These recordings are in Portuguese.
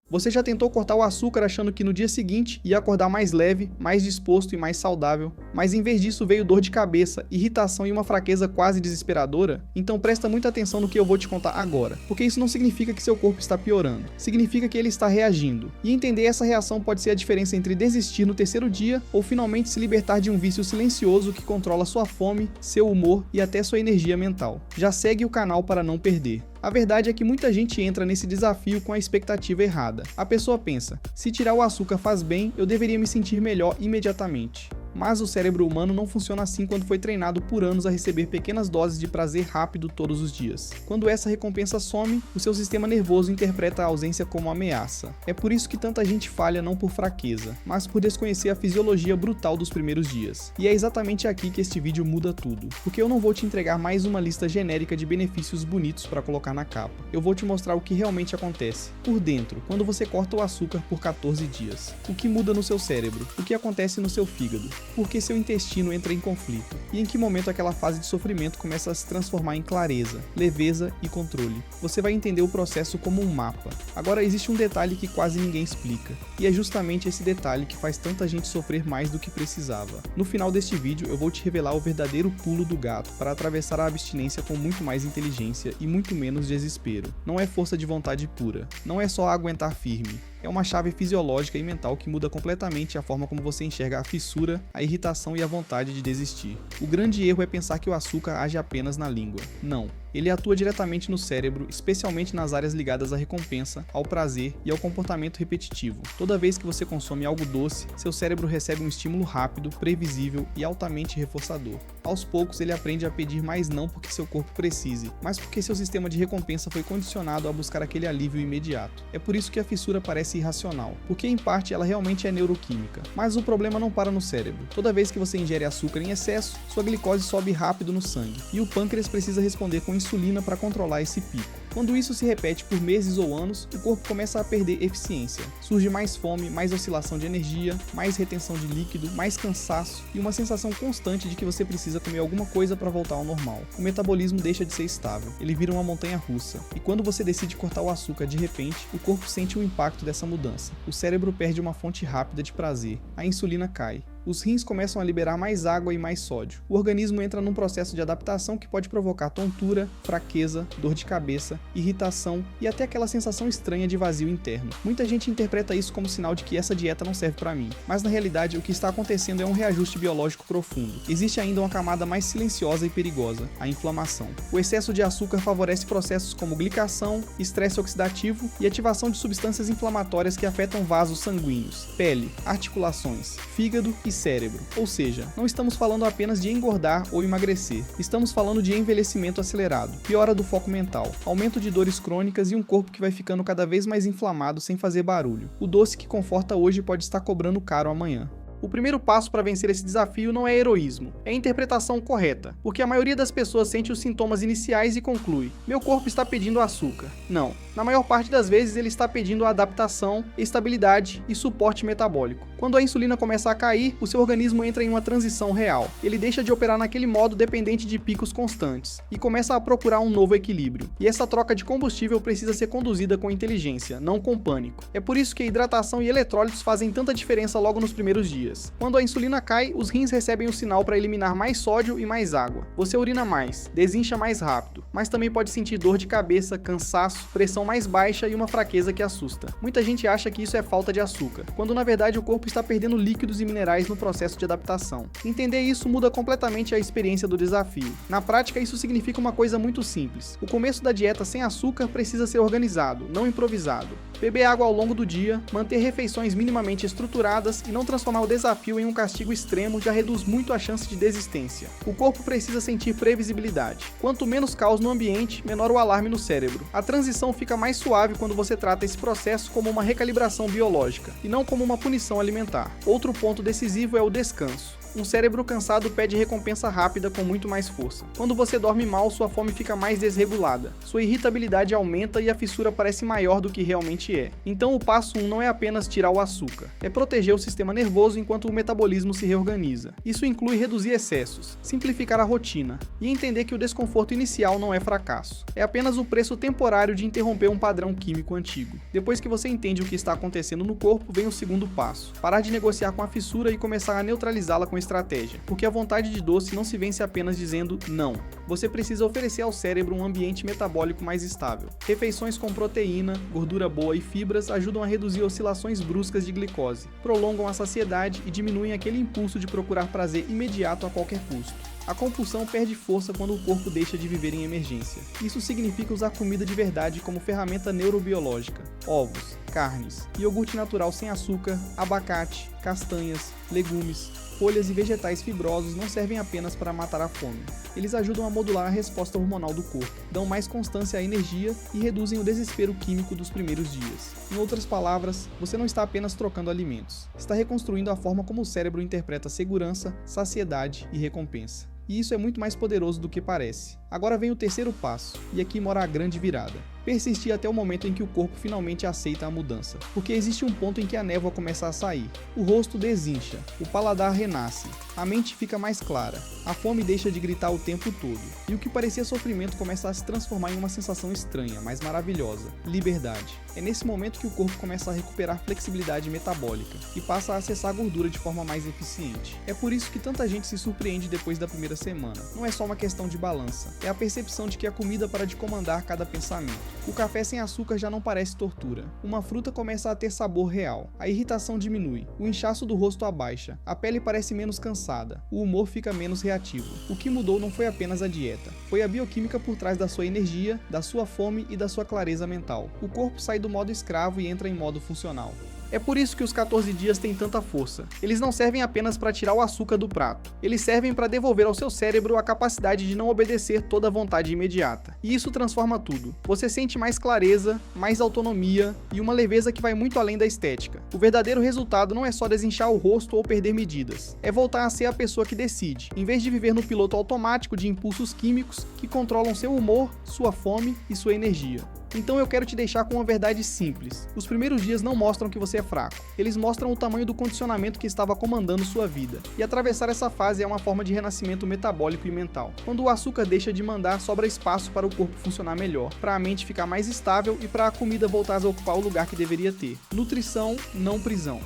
Você já tentou cortar o açúcar achando que no dia seguinte ia acordar mais leve, mais disposto e mais saudável, mas em vez disso veio dor de cabeça, irritação e uma fraqueza quase desesperadora? Então presta muita atenção no que eu vou te contar agora, porque isso não significa que seu corpo está piorando, significa que ele está reagindo. E entender essa reação pode ser a diferença entre desistir no terceiro dia ou finalmente se libertar de um vício silencioso que controla sua fome, seu humor e até sua energia mental. Já segue o canal para não perder. A verdade é que muita gente entra nesse desafio com a expectativa errada. A pessoa pensa, se tirar o açúcar faz bem, eu deveria me sentir melhor imediatamente. Mas o cérebro humano não funciona assim quando foi treinado por anos a receber pequenas doses de prazer rápido todos os dias. Quando essa recompensa some, o seu sistema nervoso interpreta a ausência como ameaça. É por isso que tanta gente falha não por fraqueza, mas por desconhecer a fisiologia brutal dos primeiros dias. E é exatamente aqui que este vídeo muda tudo. Porque eu não vou te entregar mais uma lista genérica de benefícios bonitos para colocar na capa. Eu vou te mostrar o que realmente acontece, por dentro, quando você corta o açúcar por 14 dias. O que muda no seu cérebro, o que acontece no seu fígado, por que seu intestino entra em conflito, e em que momento aquela fase de sofrimento começa a se transformar em clareza, leveza e controle. Você vai entender o processo como um mapa. Agora existe um detalhe que quase ninguém explica, e é justamente esse detalhe que faz tanta gente sofrer mais do que precisava. No final deste vídeo eu vou te revelar o verdadeiro pulo do gato para atravessar a abstinência com muito mais inteligência e muito menos desespero. Não é força de vontade pura, não é só aguentar firme. É uma chave fisiológica e mental que muda completamente a forma como você enxerga a fissura, a irritação e a vontade de desistir. O grande erro é pensar que o açúcar age apenas na língua. Não. Ele atua diretamente no cérebro, especialmente nas áreas ligadas à recompensa, ao prazer e ao comportamento repetitivo. Toda vez que você consome algo doce, seu cérebro recebe um estímulo rápido, previsível e altamente reforçador. Aos poucos, ele aprende a pedir mais não porque seu corpo precise, mas porque seu sistema de recompensa foi condicionado a buscar aquele alívio imediato. É por isso que a fissura parece irracional, porque em parte ela realmente é neuroquímica. Mas o problema não para no cérebro. Toda vez que você ingere açúcar em excesso, sua glicose sobe rápido no sangue, e o pâncreas precisa responder com insulina para controlar esse pico. Quando isso se repete por meses ou anos, o corpo começa a perder eficiência. Surge mais fome, mais oscilação de energia, mais retenção de líquido, mais cansaço e uma sensação constante de que você precisa comer alguma coisa para voltar ao normal. O metabolismo deixa de ser estável, ele vira uma montanha russa. E quando você decide cortar o açúcar de repente, o corpo sente o impacto dessa mudança. O cérebro perde uma fonte rápida de prazer, a insulina cai. Os rins começam a liberar mais água e mais sódio. O organismo entra num processo de adaptação que pode provocar tontura, fraqueza, dor de cabeça, irritação e até aquela sensação estranha de vazio interno. Muita gente interpreta isso como sinal de que essa dieta não serve para mim, mas na realidade o que está acontecendo é um reajuste biológico profundo. Existe ainda uma camada mais silenciosa e perigosa, a inflamação. O excesso de açúcar favorece processos como glicação, estresse oxidativo e ativação de substâncias inflamatórias que afetam vasos sanguíneos, pele, articulações, fígado e cérebro. Ou seja, não estamos falando apenas de engordar ou emagrecer, estamos falando de envelhecimento acelerado, piora do foco mental, aumento de dores crônicas e um corpo que vai ficando cada vez mais inflamado sem fazer barulho. O doce que conforta hoje pode estar cobrando caro amanhã. O primeiro passo para vencer esse desafio não é heroísmo, é a interpretação correta, porque a maioria das pessoas sente os sintomas iniciais e conclui: meu corpo está pedindo açúcar. Não, na maior parte das vezes ele está pedindo adaptação, estabilidade e suporte metabólico. Quando a insulina começa a cair, o seu organismo entra em uma transição real. Ele deixa de operar naquele modo dependente de picos constantes e começa a procurar um novo equilíbrio. E essa troca de combustível precisa ser conduzida com inteligência, não com pânico. É por isso que a hidratação e eletrólitos fazem tanta diferença logo nos primeiros dias. Quando a insulina cai, os rins recebem o sinal para eliminar mais sódio e mais água. Você urina mais, desincha mais rápido, mas também pode sentir dor de cabeça, cansaço, pressão mais baixa e uma fraqueza que assusta. Muita gente acha que isso é falta de açúcar, quando na verdade o corpo está perdendo líquidos e minerais no processo de adaptação. Entender isso muda completamente a experiência do desafio. Na prática, isso significa uma coisa muito simples. O começo da dieta sem açúcar precisa ser organizado, não improvisado. Beber água ao longo do dia, manter refeições minimamente estruturadas e não transformar o desafio em um castigo extremo já reduz muito a chance de desistência. O corpo precisa sentir previsibilidade. Quanto menos caos no ambiente, menor o alarme no cérebro. A transição fica mais suave quando você trata esse processo como uma recalibração biológica, e não como uma punição alimentar. Outro ponto decisivo é o descanso. Um cérebro cansado pede recompensa rápida com muito mais força. Quando você dorme mal, sua fome fica mais desregulada, sua irritabilidade aumenta e a fissura parece maior do que realmente é. Então o passo 1 não é apenas tirar o açúcar, é proteger o sistema nervoso enquanto o metabolismo se reorganiza. Isso inclui reduzir excessos, simplificar a rotina e entender que o desconforto inicial não é fracasso. É apenas o preço temporário de interromper um padrão químico antigo. Depois que você entende o que está acontecendo no corpo, vem o segundo passo: parar de negociar com a fissura e começar a neutralizá-la com estratégia, porque a vontade de doce não se vence apenas dizendo não. Você precisa oferecer ao cérebro um ambiente metabólico mais estável. Refeições com proteína, gordura boa e fibras ajudam a reduzir oscilações bruscas de glicose, prolongam a saciedade e diminuem aquele impulso de procurar prazer imediato a qualquer custo. A compulsão perde força quando o corpo deixa de viver em emergência. Isso significa usar comida de verdade como ferramenta neurobiológica. Ovos, carnes, iogurte natural sem açúcar, abacate, castanhas, legumes, folhas e vegetais fibrosos não servem apenas para matar a fome. Eles ajudam a modular a resposta hormonal do corpo, dão mais constância à energia e reduzem o desespero químico dos primeiros dias. Em outras palavras, você não está apenas trocando alimentos, está reconstruindo a forma como o cérebro interpreta segurança, saciedade e recompensa. E isso é muito mais poderoso do que parece. Agora vem o terceiro passo, e aqui mora a grande virada. Persistir até o momento em que o corpo finalmente aceita a mudança, porque existe um ponto em que a névoa começa a sair. O rosto desincha, o paladar renasce, a mente fica mais clara, a fome deixa de gritar o tempo todo, e o que parecia sofrimento começa a se transformar em uma sensação estranha, mas maravilhosa: liberdade. É nesse momento que o corpo começa a recuperar flexibilidade metabólica e passa a acessar a gordura de forma mais eficiente. É por isso que tanta gente se surpreende depois da primeira semana. Não é só uma questão de balança, é a percepção de que a comida para de comandar cada pensamento. O café sem açúcar já não parece tortura. Uma fruta começa a ter sabor real. A irritação diminui. O inchaço do rosto abaixa. A pele parece menos cansada. O humor fica menos reativo. O que mudou não foi apenas a dieta. Foi a bioquímica por trás da sua energia, da sua fome e da sua clareza mental. O corpo sai do modo escravo e entra em modo funcional. É por isso que os 14 dias têm tanta força. Eles não servem apenas para tirar o açúcar do prato. Eles servem para devolver ao seu cérebro a capacidade de não obedecer toda a vontade imediata. E isso transforma tudo. Você sente mais clareza, mais autonomia e uma leveza que vai muito além da estética. O verdadeiro resultado não é só desinchar o rosto ou perder medidas. É voltar a ser a pessoa que decide, em vez de viver no piloto automático de impulsos químicos que controlam seu humor, sua fome e sua energia. Então eu quero te deixar com uma verdade simples. Os primeiros dias não mostram que você é fraco. Eles mostram o tamanho do condicionamento que estava comandando sua vida. E atravessar essa fase é uma forma de renascimento metabólico e mental. Quando o açúcar deixa de mandar, sobra espaço para o corpo funcionar melhor, para a mente ficar mais estável e para a comida voltar a ocupar o lugar que deveria ter. Nutrição, não prisão.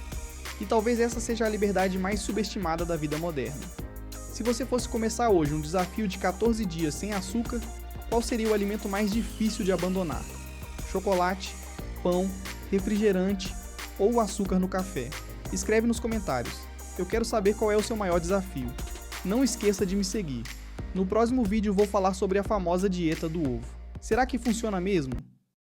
E talvez essa seja a liberdade mais subestimada da vida moderna. Se você fosse começar hoje um desafio de 14 dias sem açúcar, qual seria o alimento mais difícil de abandonar? Chocolate, pão, refrigerante ou o açúcar no café? Escreve nos comentários. Eu quero saber qual é o seu maior desafio. Não esqueça de me seguir. No próximo vídeo vou falar sobre a famosa dieta do ovo. Será que funciona mesmo?